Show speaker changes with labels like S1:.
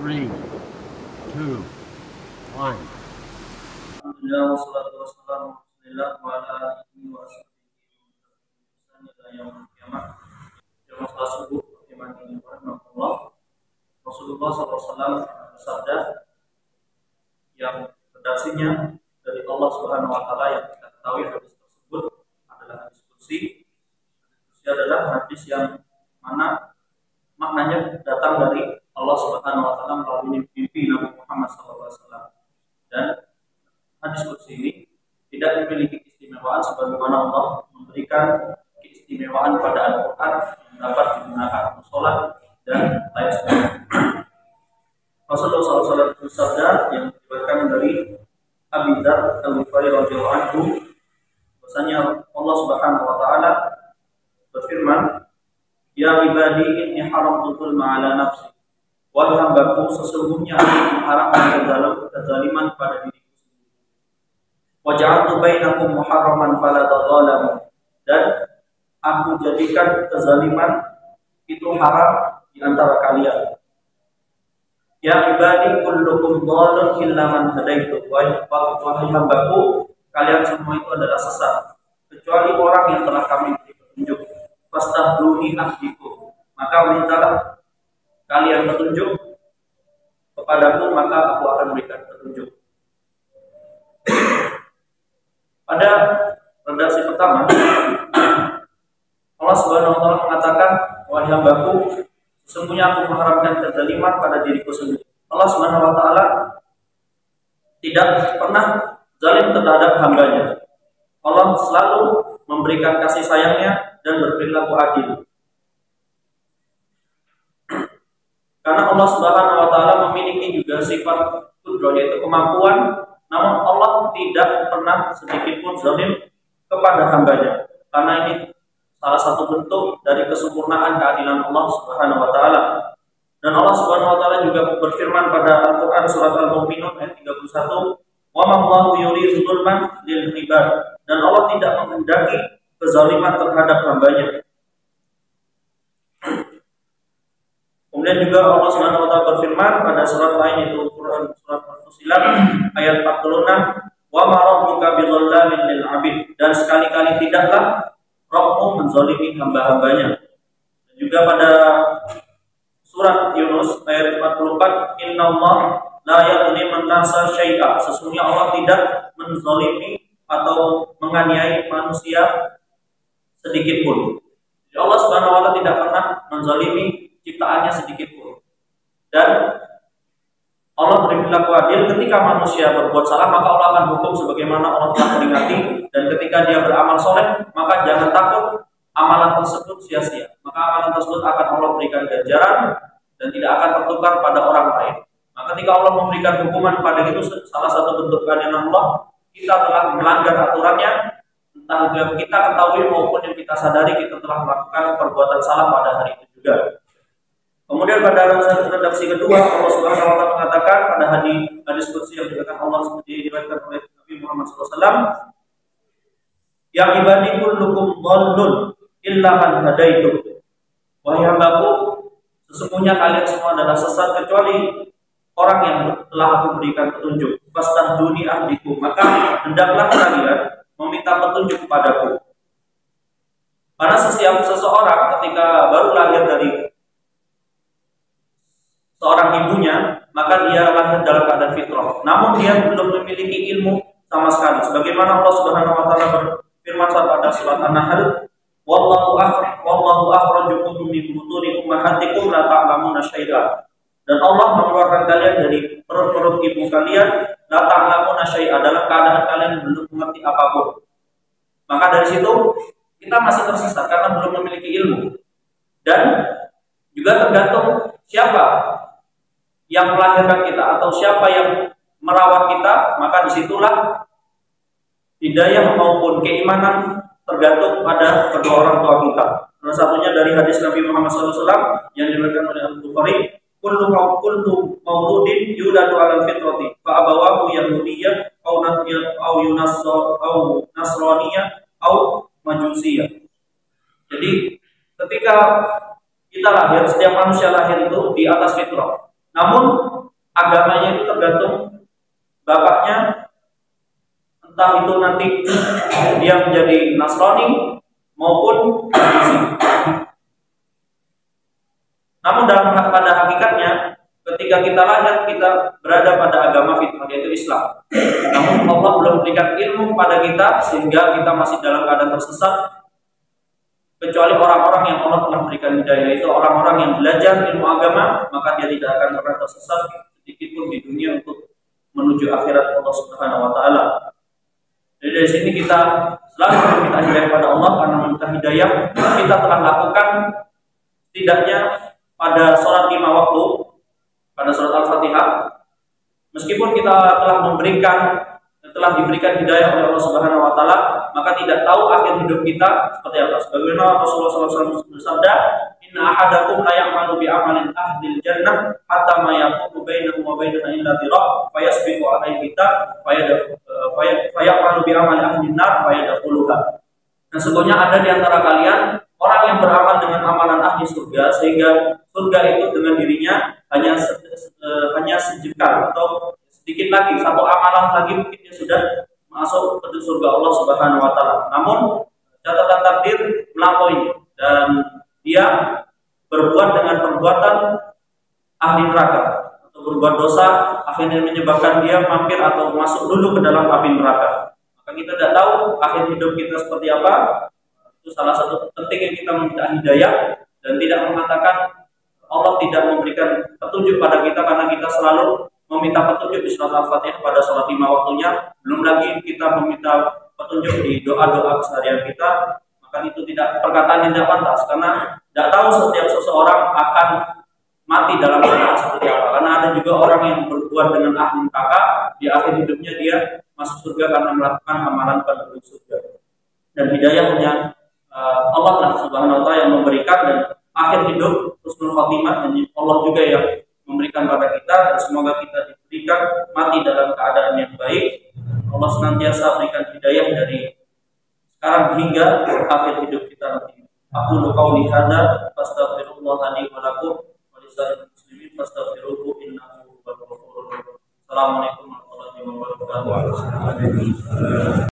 S1: 3, 2, 1.
S2: Alhamdulillah wassalatu wassalamu ala wa ala alihi wa sahbihi wa sallam. Jamaah salat subuh bagaimana ini rahmatullah. Rasulullah SAW bersabda yang redaksinya dari Allah Subhanahu wa taala yang kita ketahui hadis tersebut adalah hadis qudsi. Hadis qudsi adalah hadis yang mana maknanya datang dari Allah Subhanahu wa taala melalui mimpi Nabi Muhammad SAW. Dan hadis qudsi ini tidak memiliki keistimewaan sebagaimana Allah memberikan keistimewaan pada Al-Quran yang dapat digunakan untuk sholat dan lain sebagainya. Rasulullah SAW bersabda yang diriwayatkan dari Abi Dzar Al-Ghifari radhiyallahu anhu, bahwasanya Allah Subhanahu wa taala berfirman, "Ya ibadi inni haramtu dzulma 'ala nafsi." Wahai hambaku, sesungguhnya aku mengharamkan kezaliman pada diriku sendiri. Wa ja'altu bainakum muharraman fala tadzalamu. Dan aku jadikan kezaliman itu haram di antara kalian. Ya ibadi kullukum dhalun illa man hadaitu. Wahai hambaku, kalian semua itu adalah sesat kecuali orang yang telah kami beri petunjuk. Fastahduni ahdikum. Maka mintalah kalian petunjuk kepadaku, maka aku akan berikan petunjuk. Pada redaksi pertama, Allah Subhanahu wa taala mengatakan, wahai hambaku, sesungguhnya aku mengharamkan kezaliman pada diriku sendiri. Allah Subhanahu wa taala tidak pernah zalim terhadap hambanya. Allah selalu memberikan kasih sayangnya dan berperilaku adil. Karena Allah Subhanahu wa taala memiliki juga sifat qudrah, yaitu kemampuan, namun Allah tidak pernah sedikit pun zalim kepada hambanya. Karena ini salah satu bentuk dari kesempurnaan keadilan Allah Subhanahu wa taala. Dan Allah Subhanahu wa taala juga berfirman pada Al-Qur'an surat Al-Mu'minun ayat 31, "Wa ma Allahu yuridu dzulman lil ibad." Dan Allah tidak menghendaki kezaliman terhadap hambanya. Kemudian juga Allah Subhanahu wa taala berfirman pada surat lain, yaitu Quran surat Al-Fussilat ayat 46, "Wa ma rabbuka bidzallamin lil 'abid." Dan sekali-kali tidaklah Rabbmu menzalimi hamba-hambanya. Dan juga pada surat Yunus ayat 44, "Innallaha la yadhlimu an-nasa syai'a." Sesungguhnya Allah tidak menzalimi atau menganiaya manusia sedikit pun. Jadi Allah Subhanahu wa taala tidak pernah menzalimi ciptaannya sedikit pun. Dan Allah berperilaku adil. Ketika manusia berbuat salah, maka Allah akan hukum sebagaimana Allah telah peringati. Dan ketika dia beramal soleh, maka jangan takut amalan tersebut sia-sia. Maka amalan tersebut akan Allah berikan ganjaran dan tidak akan tertukar pada orang lain. Maka ketika Allah memberikan hukuman pada itu, salah satu bentuk keadilan Allah, kita telah melanggar aturannya, entah yang kita ketahui maupun yang kita sadari kita telah melakukan perbuatan salah pada hari itu juga. Kemudian pada redaksi kedua, Allah Subhanahu wa taala mengatakan pada hadis qudsi yang dikatakan Allah seperti diriwayatkan oleh Nabi Muhammad SAW, "Ya ibadi kullukum dhallun illa man hadaitu." Wahai hambaku, sesungguhnya kalian semua adalah sesat kecuali orang yang telah aku berikan petunjuk. Fastahduni ahdikum. Maka hendaklah kalian meminta petunjuk kepadaku. Karena setiap seseorang ketika baru lahir dari seorang ibunya, maka dia lahir dalam keadaan fitrah. Namun dia belum memiliki ilmu sama sekali. Sebagaimana Allah Subhanahu wa taala berfirman pada surat An-Nahl, "Wallahu akhrajakum min butuni ummahatikum la ta'lamuna syai'a." Dan Allah mengeluarkan kalian dari perut-perut ibu kalian, la ta'lamuna syai'a, dalam keadaan kalian belum mengerti apapun. Maka dari situ kita masih tersisa karena belum memiliki ilmu. Dan juga tergantung siapa yang melahirkan kita atau siapa yang merawat kita, maka disitulah hidayah maupun keimanan tergantung pada kedua orang tua kita. Salah satunya dari hadis Nabi Muhammad SAW yang diriwayatkan oleh Al-Bukhari, kullu mauludin yuladu 'alal fitrati fa abawahu yahudiyyah aw nasraniyah aw majusiyah. Jadi ketika kita lahir, setiap manusia lahir itu di atas fitrah. Namun agamanya itu tergantung bapaknya, entah itu nanti dia menjadi Nasrani maupun Majusi. Namun pada hakikatnya ketika kita lahir kita berada pada agama fitrah yaitu Islam. Namun Allah belum berikan ilmu kepada kita sehingga kita masih dalam keadaan tersesat, kecuali orang-orang yang Allah telah berikan hidayah, yaitu orang-orang yang belajar ilmu agama, maka dia tidak akan pernah tersesat sedikit pun di dunia untuk menuju akhirat Allah Subhanahu wa taala. Jadi dari sini kita selalu meminta hidayah pada Allah, karena meminta hidayah kita telah lakukan setidaknya pada sholat 5 waktu, pada sholat Al-Fatihah. Meskipun kita telah diberikan hidayah oleh Allah Subhanahu wa taala, maka tidak tahu akhir hidup kita seperti apa. Sebagaimana Rasulullah SAW bersabda, "Inna ahadakum la ya'malu bi amalin ahlil jannah hatta ma yakunu bainahu wa bainaha illa dhira' fa yasbiqu 'alaihi kitab fa ya'malu bi amali ahlin nar fa yadkhuluha." Nah, sesungguhnya ada di antara kalian orang yang beramal dengan amalan ahli surga, sehingga surga itu dengan dirinya hanya sejengkal atau sedikit lagi, satu amalan lagi mungkin dia sudah masuk ke surga Allah Subhanahu wa taala. Namun catatan takdir melampaui dan dia berbuat dengan perbuatan ahli neraka atau berbuat dosa, akhirnya menyebabkan dia mampir atau masuk dulu ke dalam api neraka. Maka kita tidak tahu akhir hidup kita seperti apa. Itu salah satu penting yang kita meminta hidayah dan tidak mengatakan Allah tidak memberikan petunjuk pada kita, karena kita selalu meminta petunjuk di surat Al-Fatihah pada sholat 5 waktunya. Belum lagi kita meminta petunjuk di doa-doa keseharian kita. Maka itu tidak perkataan yang tidak pantas, karena tidak tahu setiap seseorang akan mati dalam keadaan seperti apa. Karena ada juga orang yang berbuat dengan ahli neraka, di akhir hidupnya dia masuk surga karena melakukan amalan penduduk surga. Dan hidayah hanya Allah Subhanahu wa taala yang memberikan, dan akhir hidup husnul khotimah Allah juga yang memberikan pada kita, dan semoga kita diberikan mati dalam keadaan yang baik. Allah senantiasa berikan hidayah dari sekarang hingga akhir hidup kita nanti. Aku qauli hadza fastaghfirullah li wa lakum wa lisa'il muslimin fastaghfiruhu innahu huwal ghafurur rahim. Assalamualaikum.